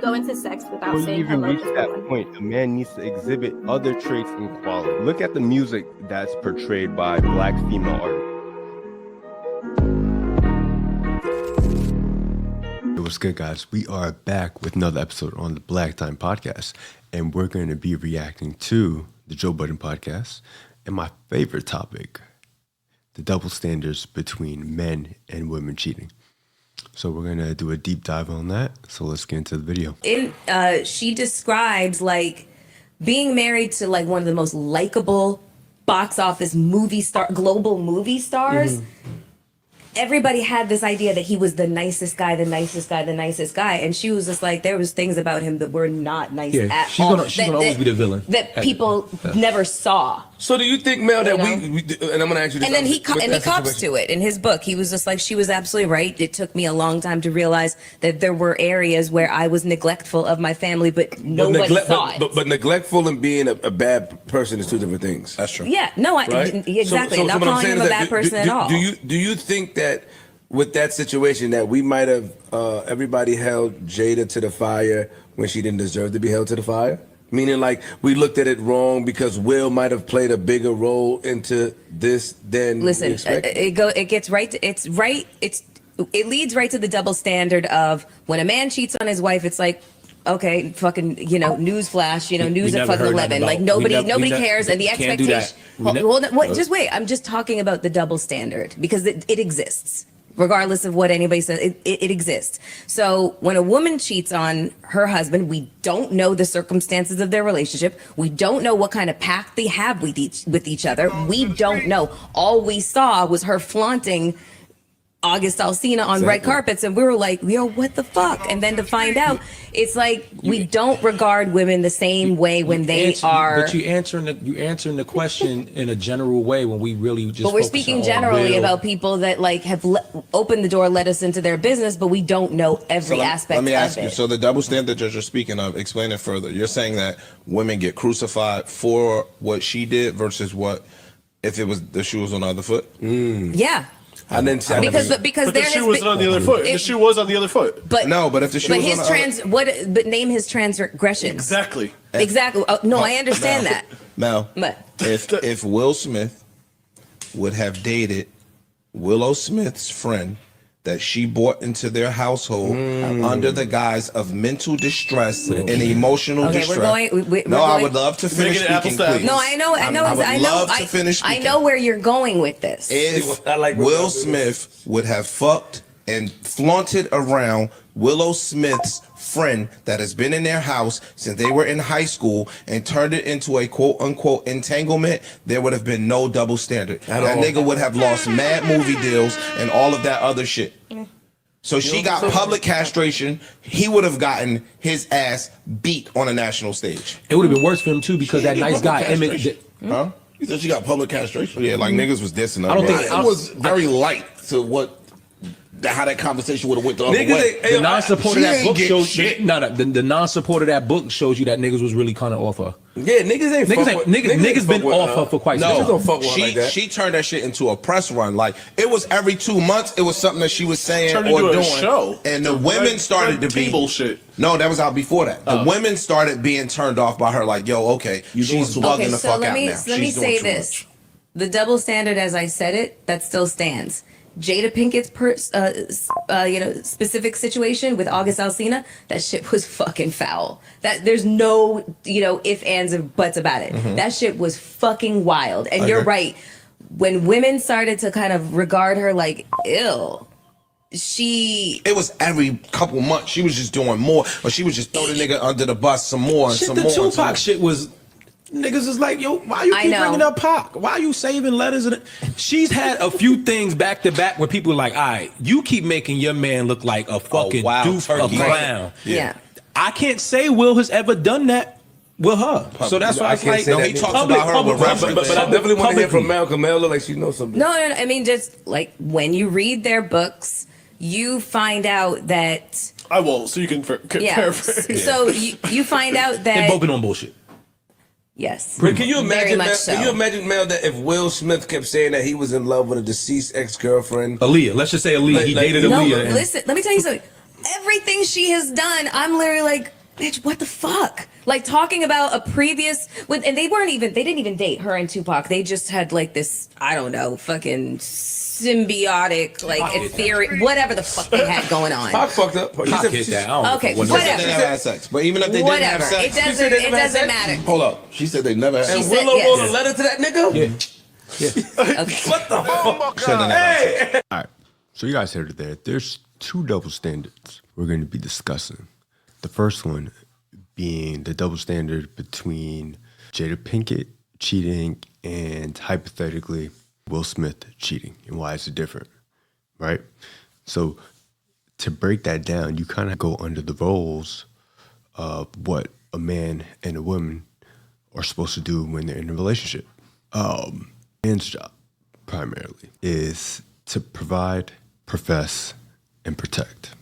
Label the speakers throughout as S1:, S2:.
S1: go into sex without
S2: When you
S1: saying
S2: even
S1: hello
S2: reach
S1: to
S2: that
S1: someone.
S2: point, a man needs to exhibit other traits and qualities. Look at the music that's portrayed by black female artists. Hey, what's good, guys? We are back with another episode on the Black Time Podcast, and we're going to be reacting to the Joe Budden Podcast and my favorite topic, the double standards between men and women cheating. So we're going to do a deep dive on that. So let's get into the video.
S3: She describes like being married to like one of the most likable box office global movie stars. Everybody had this idea that he was the nicest guy. And she was just like, there was things about him that were not nice at
S4: she's
S3: all.
S4: She's gonna always be the villain.
S3: That people never saw.
S4: So do you think, Mel, that we and I'm gonna ask you this.
S3: And then he cops to it in his book. He was just like, she was absolutely right. It took me a long time to realize that there were areas where I was neglectful of my family, but nobody saw it.
S4: But neglectful and being a bad person is two different things.
S5: That's true.
S3: Yeah, no,
S4: Right?
S3: exactly.
S4: So
S3: Not
S4: what I'm
S3: calling
S4: saying
S3: him
S4: is
S3: a
S4: that
S3: bad person at all.
S4: Do you think that with that situation that we might have everybody held Jada to the fire when she didn't deserve to be held to the fire? Meaning, like, we looked at it wrong because Will might have played a bigger role into this than we
S3: Listen,
S4: expected.
S3: it leads right to the double standard of when a man cheats on his wife, it's like, okay, fucking, news flash, news at fucking 11. Like nobody cares, and the
S4: can't do
S3: expectation.
S4: that.
S3: Just wait. I'm just talking about the double standard because it exists. Regardless of what anybody says, it exists. So when a woman cheats on her husband, we don't know the circumstances of their relationship. We don't know what kind of pact they have with each other. We don't know. All we saw was her flaunting August Alsina on red carpets, and we were like, yo, what the fuck? And then to find out, it's like we don't regard women the same way when they are.
S5: But you answering the question in a general way when we really just.
S3: But we're speaking generally about people that like have opened the door, let us into their business, but we don't know every aspect.
S5: Let me ask
S3: of
S5: you.
S3: it.
S5: So the double standard that you're speaking of, explain it further. You're saying that women get crucified for what she did versus what if it was the shoe was on the other foot.
S3: Yeah.
S4: Because
S6: the shoe was on the other foot. The shoe was on the other foot.
S3: But
S5: but if the shoe was on the other,
S3: but name his transgressions.
S6: Exactly.
S3: No, I understand that.
S5: Mel,
S3: But
S5: if Will Smith would have dated Willow Smith's friend that she brought into their household under the guise of mental distress and emotional distress.
S3: I
S5: would love to finish speaking, please.
S3: No, I know. I know where you're going with this.
S5: If Will Smith would have fucked and flaunted around Willow Smith's friend that has been in their house since they were in high school and turned it into a quote unquote entanglement, there would have been no double standard. That nigga would have lost mad movie deals and all of that other shit. So she got public castration. He would have gotten his ass beat on a national stage.
S4: it would have been worse for him too because that nice guy.
S5: Huh?
S7: You said she got public castration?
S5: Yeah, like niggas was dissing her.
S4: I don't think
S7: It was very light to what how that conversation would have went the other way.
S4: The non-support of that book shows
S7: shit.
S4: the non-support of that book shows you that niggas was really kind of off her.
S8: Yeah, niggas
S4: been off her for quite some time.
S8: Don't fuck with her like that.
S5: She turned that shit into a press run. Like it was every 2 months, it was something that she was saying
S6: Turned
S5: or
S6: into a
S5: doing.
S6: show.
S5: And the women started to be
S6: bullshit.
S5: No, that was out before that. The women started being turned off by her. Like, yo, okay, she's bugging the fuck out now.
S3: Let me say this: the double standard, as I said it, that still stands. Jada Pinkett's specific situation with August Alsina, that shit was fucking foul. That there's no ifs, ands, or buts about it. That shit was fucking wild. And you're right. When women started to kind of regard her like ill, it
S5: was every couple months she was just doing more, or she was just throw the nigga under the bus some more and some more.
S4: The Tupac shit was. Niggas is like, yo, why you keep bringing up Pac? Why you saving letters? She's had a few things back to back where people are like, all right, you keep making your man look like a fucking doof, a clown.
S3: Yeah.
S4: I can't say Will has ever done that with her. So that's why it's like,
S5: he talks about her with reference.
S8: But I definitely want to hear from Mel, because Mel look like she knows something.
S3: No. I mean, just like when you read their books, you find out that.
S6: I won't, so you can paraphrase.
S3: So you find out that.
S4: They've both been on bullshit.
S3: Yes.
S8: But can you imagine,
S3: Mel,
S8: can you imagine, Mel, that if Will Smith kept saying that he was in love with a deceased ex-girlfriend?
S4: Aaliyah. Let's just say Aaliyah. He dated Aaliyah.
S3: Listen, let me tell you something. everything she has done, I'm literally like, bitch, what the fuck? Like talking about a previous, and they didn't even date, her and Tupac. They just had like this, I don't know, fucking symbiotic, like ethereal, whatever the fuck they had going on.
S8: Pac fucked up.
S6: Pac hit that.
S3: Okay,
S5: They
S3: whatever.
S5: never had sex. But even if they didn't have
S3: Whatever.
S5: sex,
S3: It doesn't matter.
S7: Hold up. She said they never had
S8: And
S3: said
S8: Willow
S3: yes.
S8: wrote a letter to that nigga?
S3: Okay.
S8: What the fuck?
S5: shouldn't have had sex.
S2: All right. So you guys heard it there. There's two double standards we're going to be discussing. The first one being the double standard between Jada Pinkett cheating and hypothetically Will Smith cheating, and why is it different, right? So to break that down, you kind of go under the roles of what a man and a woman are supposed to do when they're in a relationship. Man's job primarily is to provide, profess, and protect.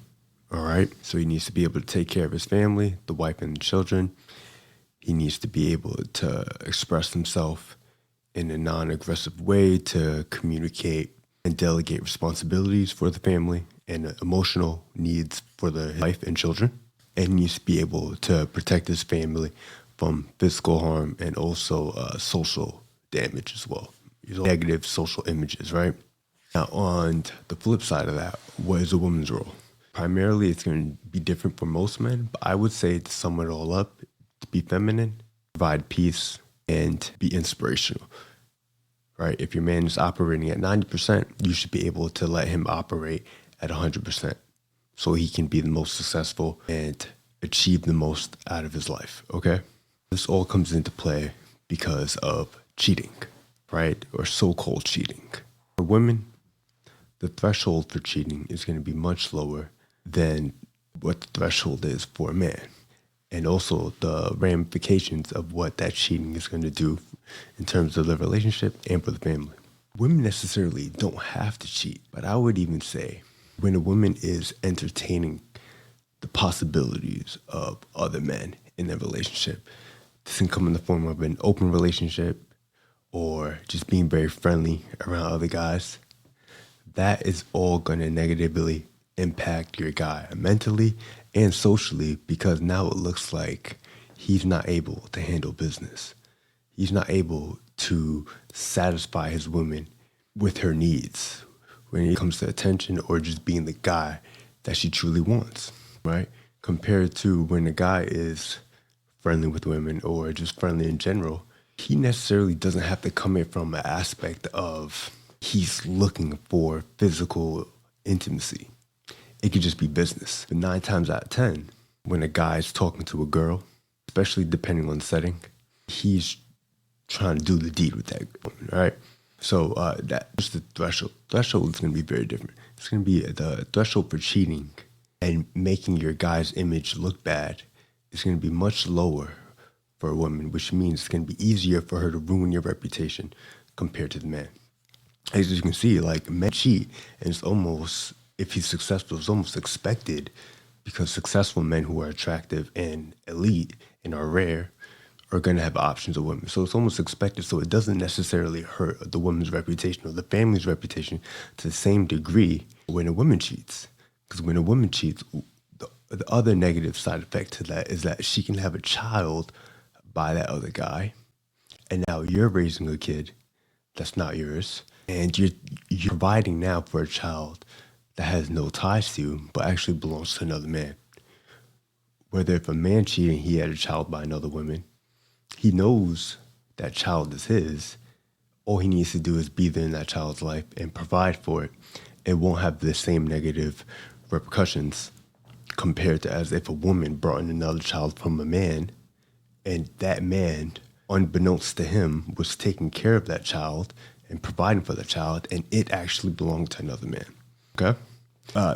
S2: All right. So he needs to be able to take care of his family, the wife and the children. He needs to be able to express himself in a non-aggressive way, to communicate and delegate responsibilities for the family and emotional needs for the wife and children. And he needs to be able to protect his family from physical harm and also social damage as well. Negative social images, right? Now, on the flip side of that, what is a woman's role? Primarily, it's going to be different for most men, but I would say to sum it all up, to be feminine, provide peace, and be inspirational, right? If your man is operating at 90%, you should be able to let him operate at 100% so he can be the most successful and achieve the most out of his life, okay? This all comes into play because of cheating, right? Or so-called cheating. For women, the threshold for cheating is going to be much lower than what the threshold is for a man. And also the ramifications of what that cheating is going to do in terms of the relationship and for the family. Women necessarily don't have to cheat, but I would even say when a woman is entertaining the possibilities of other men in their relationship, this can come in the form of an open relationship or just being very friendly around other guys. That is all going to negatively impact your guy mentally and socially, because now it looks like he's not able to handle business. He's not able to satisfy his woman with her needs when it comes to attention or just being the guy that she truly wants, right? Compared to when a guy is friendly with women or just friendly in general, he necessarily doesn't have to come in from an aspect of he's looking for physical intimacy. It could just be business. But 9 times out of 10, when a guy's talking to a girl, especially depending on the setting, he's trying to do the deed with that woman, right? So that's the threshold. Threshold is going to be very different. It's going to be the threshold for cheating and making your guy's image look bad is going to be much lower for a woman, which means it's going to be easier for her to ruin your reputation compared to the man. As you can see, like, men cheat, and it's almost, if he's successful, it's almost expected, because successful men who are attractive and elite and are rare are going to have options of women. So it's almost expected. So it doesn't necessarily hurt the woman's reputation or the family's reputation to the same degree when a woman cheats. Because when a woman cheats, the other negative side effect to that is that she can have a child by that other guy. And now you're raising a kid that's not yours. And you're providing now for a child that has no ties to you, but actually belongs to another man. Whether if a man cheating, he had a child by another woman, he knows that child is his. All he needs to do is be there in that child's life and provide for it. It won't have the same negative repercussions compared to as if a woman brought in another child from a man, and that man, unbeknownst to him, was taking care of that child and providing for the child, and it actually belonged to another man. Okay?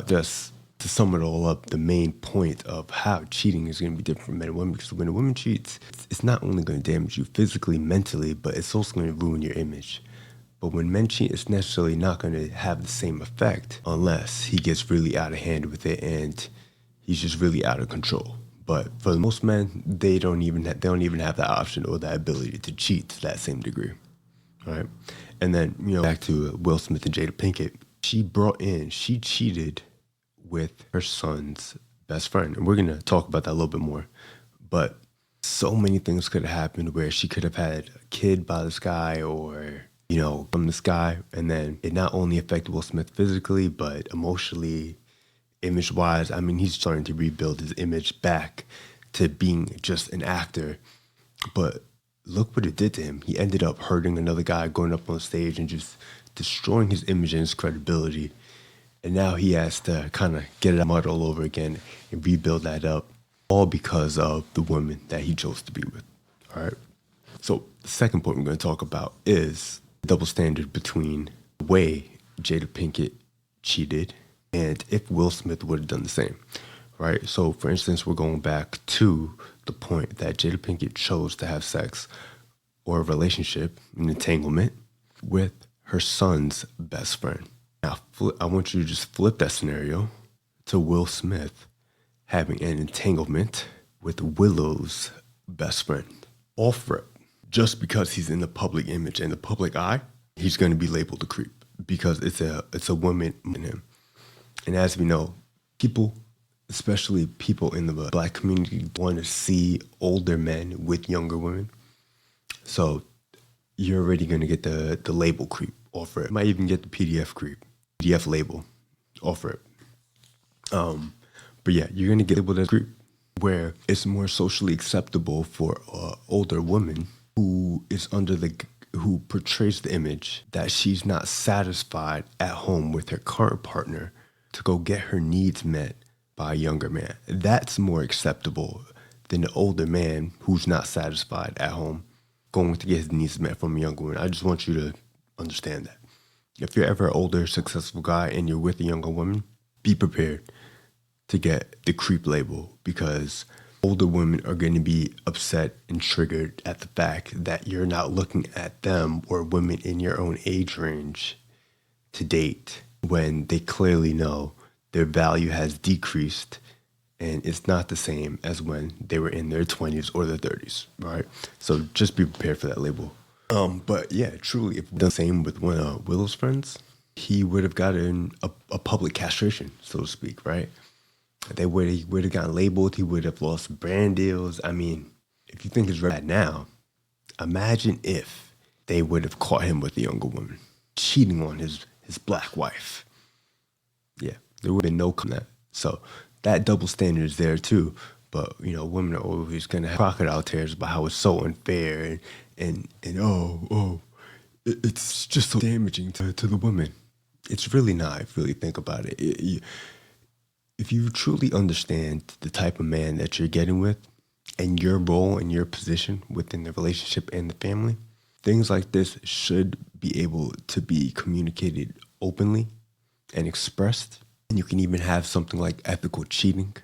S2: Just to sum it all up, the main point of how cheating is going to be different for men and women, because when a woman cheats, it's not only going to damage you physically, mentally, but it's also going to ruin your image. But when men cheat, it's necessarily not going to have the same effect unless he gets really out of hand with it and he's just really out of control. But for most men, they don't even have that option or that ability to cheat to that same degree. All right? And then, back to Will Smith and Jada Pinkett. She cheated with her son's best friend. And we're going to talk about that a little bit more. But so many things could have happened where she could have had a kid by this guy or, from this guy. And then it not only affected Will Smith physically, but emotionally, image-wise. I mean, he's starting to rebuild his image back to being just an actor. But look what it did to him. He ended up hurting another guy, going up on stage and just destroying his image and his credibility. And now he has to kind of get it mud all over again and rebuild that up, all because of the woman that he chose to be with. All right. So the second point we're going to talk about is the double standard between the way Jada Pinkett cheated and if Will Smith would have done the same. Right. So, for instance, we're going back to the point that Jada Pinkett chose to have sex or a relationship, an entanglement, with her son's best friend. Now, I want you to just flip that scenario to Will Smith having an entanglement with Willow's best friend. Off rip, just because he's in the public image and the public eye, he's going to be labeled a creep because it's a woman in him. And as we know, people, especially people in the Black community, want to see older men with younger women. So you're already going to get the label creep off it. Might even get the PDF label off it. But yeah, you're going to get labeled as creep, where it's more socially acceptable for an older woman who portrays the image that she's not satisfied at home with her current partner to go get her needs met by a younger man. That's more acceptable than the older man who's not satisfied at home going to get his needs met from a younger woman. I just want you to understand that. If you're ever an older, successful guy and you're with a younger woman, be prepared to get the creep label because older women are going to be upset and triggered at the fact that you're not looking at them or women in your own age range to date when they clearly know their value has decreased and it's not the same as when they were in their 20s or their 30s, right? So just be prepared for that label. But yeah, truly, if the same with one of Willow's friends, he would have gotten a public castration, so to speak, right? He would have gotten labeled. He would have lost brand deals. I mean, if you think it's bad now, imagine if they would have caught him with a younger woman cheating on his Black wife. Yeah, there would have been no that. So that double standard is there too. But, women are always going to have crocodile tears about how it's so unfair and it's just so damaging to the woman. It's really not, if you really think about it. If you truly understand the type of man that you're getting with and your role and your position within the relationship and the family, things like this should be able to be communicated openly and expressed. And you can even have something like ethical cheating,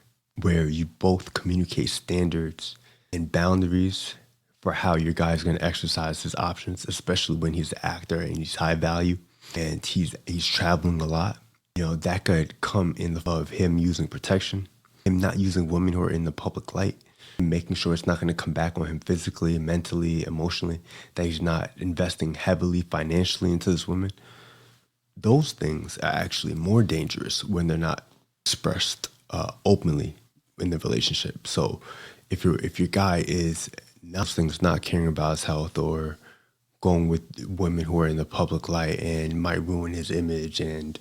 S2: where you both communicate standards and boundaries for how your guy is going to exercise his options, especially when he's an actor and he's high value and he's traveling a lot. That could come in the form of him using protection, him not using women who are in the public light, making sure it's not going to come back on him physically, mentally, emotionally, that he's not investing heavily financially into this woman. Those things are actually more dangerous when they're not expressed openly in the relationship. So if your guy is not caring about his health or going with women who are in the public light and might ruin his image and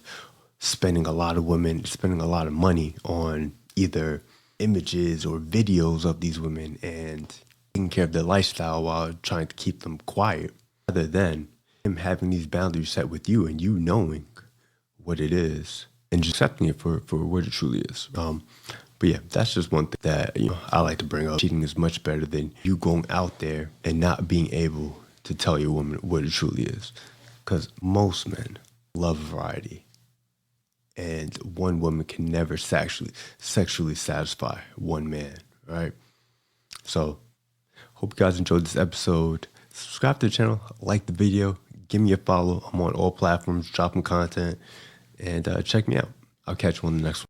S2: spending a lot of money on either images or videos of these women and taking care of their lifestyle while trying to keep them quiet, rather than him having these boundaries set with you and you knowing what it is and just accepting it for what it truly is. But yeah, that's just one thing that I like to bring up. Cheating is much better than you going out there and not being able to tell your woman what it truly is. Because most men love variety. And one woman can never sexually satisfy one man, right? So, hope you guys enjoyed this episode. Subscribe to the channel, like the video, give me a follow. I'm on all platforms, dropping content, and check me out. I'll catch you on the next one.